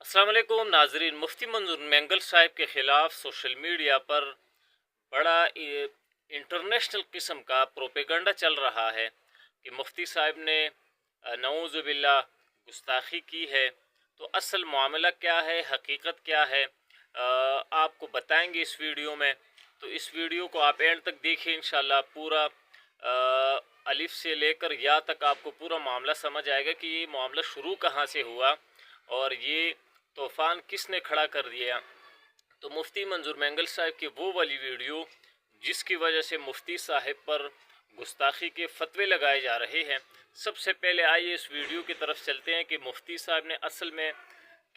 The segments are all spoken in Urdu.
السلام علیکم ناظرین، مفتی منظور مینگل صاحب کے خلاف سوشل میڈیا پر بڑا انٹرنیشنل قسم کا پروپیگنڈا چل رہا ہے کہ مفتی صاحب نے نعوذ باللہ گستاخی کی ہے۔ تو اصل معاملہ کیا ہے، حقیقت کیا ہے، آپ کو بتائیں گے اس ویڈیو میں۔ تو اس ویڈیو کو آپ اینڈ تک دیکھیں، انشاءاللہ پورا الف سے لے کر یا تک آپ کو پورا معاملہ سمجھ آئے گا کہ یہ معاملہ شروع کہاں سے ہوا اور یہ طوفان کس نے کھڑا کر دیا۔ تو مفتی منظور مینگل صاحب کی وہ والی ویڈیو جس کی وجہ سے مفتی صاحب پر گستاخی کے فتوے لگائے جا رہے ہیں، سب سے پہلے آئیے اس ویڈیو کی طرف چلتے ہیں کہ مفتی صاحب نے اصل میں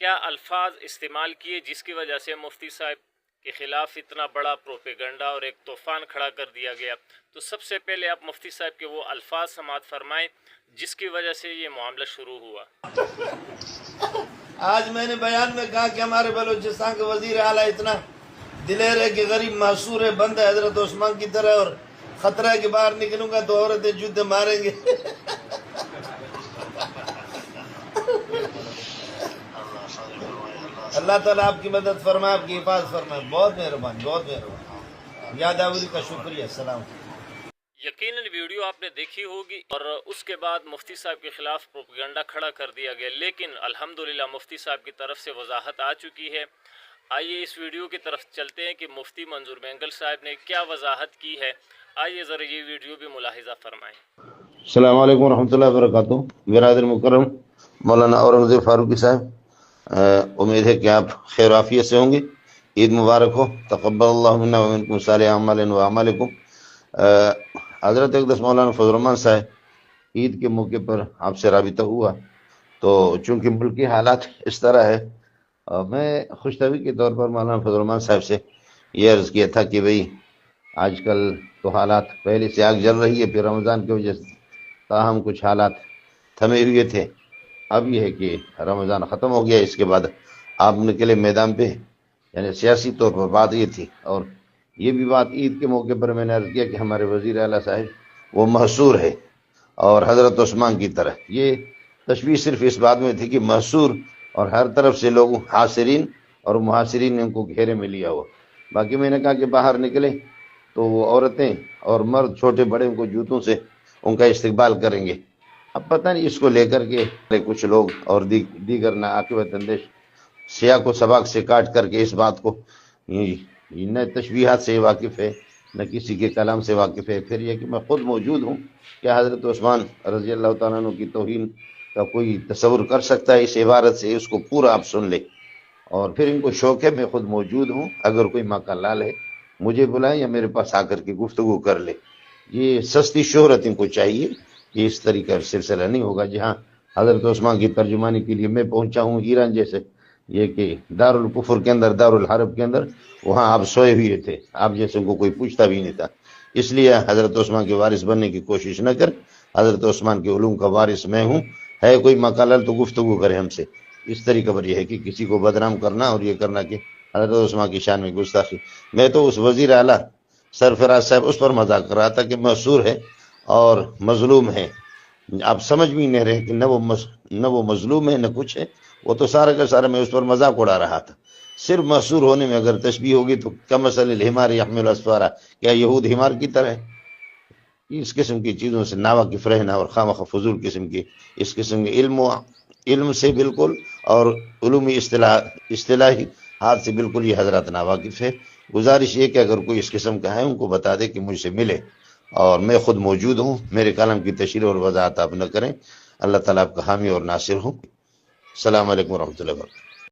کیا الفاظ استعمال کیے جس کی وجہ سے مفتی صاحب کے خلاف اتنا بڑا پروپیگنڈا اور ایک طوفان کھڑا کر دیا گیا۔ تو سب سے پہلے آپ مفتی صاحب کے وہ الفاظ سماعت فرمائیں جس کی وجہ سے یہ معاملہ شروع ہوا۔ آج میں نے بیان میں کہا کہ ہمارے بلوچستان کے وزیر اعلیٰ اتنا دلیر ہے کہ غریب محصور ہے، بند ہے حضرت عثمان کی طرح، اور خطرہ ہے کہ باہر نکلوں گا تو عورتیں جوتے ماریں گے۔ اللہ تعالیٰ آپ کی مدد فرمائے، آپ کی حفاظت فرمائے۔ بہت مہربانی، بہت مہربانی۔ یاد آوری کا شکریہ۔ السلام۔ یقیناً ویڈیو آپ نے دیکھی ہوگی اور اس کے بعد مفتی صاحب کے خلاف پروپیگنڈا کھڑا کر دیا گیا، لیکن الحمدللہ مفتی صاحب کی طرف سے وضاحت آ چکی ہے۔ آئیے اس ویڈیو کی طرف چلتے ہیں کہ مفتی منظور مینگل صاحب نے کیا وضاحت کی ہے۔ آئیے ذرا یہ ویڈیو بھی ملاحظہ فرمائیں۔ السلام علیکم ورحمۃ اللہ وبرکاتہ۔ برادر مکرم مولانا اورنگزیب فاروقی صاحب، امید ہے کہ آپ خیر عافیت سے ہوں گے۔ عید مبارک ہو، تقبل اللہ منا ومنکم صالح اعمالنا واعمالکم۔ حضرت اقدس مولانا فضل الرحمان صاحب، عید کے موقع پر آپ سے رابطہ ہوا تو چونکہ ملکی حالات اس طرح ہے، میں خوش طبعی کے طور پر مولانا فضل الرحمان صاحب سے یہ عرض کیا تھا کہ بھئی آج کل تو حالات پہلے سے آگ جل رہی ہے، پھر رمضان کی وجہ سے تاہم کچھ حالات تھمے ہوئے تھے۔ اب یہ ہے کہ رمضان ختم ہو گیا، اس کے بعد آپ نکلے میدان پہ، یعنی سیاسی طور پر بات یہ تھی۔ اور یہ بھی بات عید کے موقع پر میں نے عرض کیا کہ ہمارے وزیر اعلیٰ صاحب وہ محصور ہے اور حضرت عثمان کی طرح۔ یہ تشبیہ صرف اس بات میں تھی کہ محصور اور ہر طرف سے لوگ حاصرین اور محاصرین نے ان کو گھیرے میں لیا ہوا۔ باقی میں نے کہا کہ باہر نکلے تو وہ عورتیں اور مرد چھوٹے بڑے ان کو جوتوں سے ان کا استقبال کریں گے۔ اب پتہ نہیں اس کو لے کر کے کچھ لوگ اور دیگر ناعاقبت اندیش سیاق و سباق سے کاٹ کر کے اس بات کو نہ تشبیہات سے واقف ہے نہ کسی کے کلام سے واقف ہے۔ پھر یہ کہ میں خود موجود ہوں، کیا حضرت عثمان رضی اللہ تعالیٰ عنہ کی توہین کا کوئی تصور کر سکتا ہے؟ اس عبارت سے اس کو پورا آپ سن لیں۔ اور پھر ان کو شوق ہے، میں خود موجود ہوں، اگر کوئی موقع لال ہے مجھے بلائیں یا میرے پاس آ کر کے گفتگو کر لے۔ یہ سستی شہرت ان کو چاہیے، یہ اس طریقہ سلسلہ نہیں ہوگا۔ جہاں حضرت عثمان کی ترجمانی کے لیے میں پہنچا ہوں ایران جیسے، یہ کہ دارالکفر کے اندر، دارالحرب کے اندر، وہاں آپ سوئے ہوئے تھے، آپ جیسے کو کوئی پوچھتا بھی نہیں تھا۔ اس لیے حضرت عثمان کے وارث بننے کی کوشش نہ کر، حضرت عثمان کے علوم کا وارث میں ہوں، ہے کوئی مقالل تو گفتگو کرے ہم سے۔ اس طریقے پر یہ ہے کہ کسی کو بدنام کرنا اور یہ کرنا کہ حضرت عثمان کی شان میں گستاخی۔ میں تو اس وزیر اعلیٰ سرفراز صاحب اس پر مذاق کر رہا تھا کہ محصور ہے اور مظلوم ہے۔ آپ سمجھ بھی نہیں رہے کہ نہ وہ مظلوم ہے نہ کچھ ہے، وہ تو سارا کا سارا میں اس پر مذاق اڑا رہا تھا۔ صرف محصور ہونے میں اگر تشبیہ ہوگی تو کمثل الحمار یحمل اسفارا، کیا یہود حمار کی طرح ہے؟ اس قسم کی چیزوں سے ناواقف رہنا اور خامخواہ فضول قسم کی اس قسم کے علم سے بالکل اور علومی اصطلاحی ہاتھ سے بالکل یہ حضرات ناواقف ہے۔ گزارش یہ کہ اگر کوئی اس قسم کا ہے ان کو بتا دے کہ مجھ سے ملے، اور میں خود موجود ہوں، میرے کلام کی تشریح اور وضاحت آپ نہ کریں۔ اللہ تعالیٰ آپ کا حامی اور ناصر ہوں۔ السلام علیکم ورحمۃ اللہ وبرکاتہ۔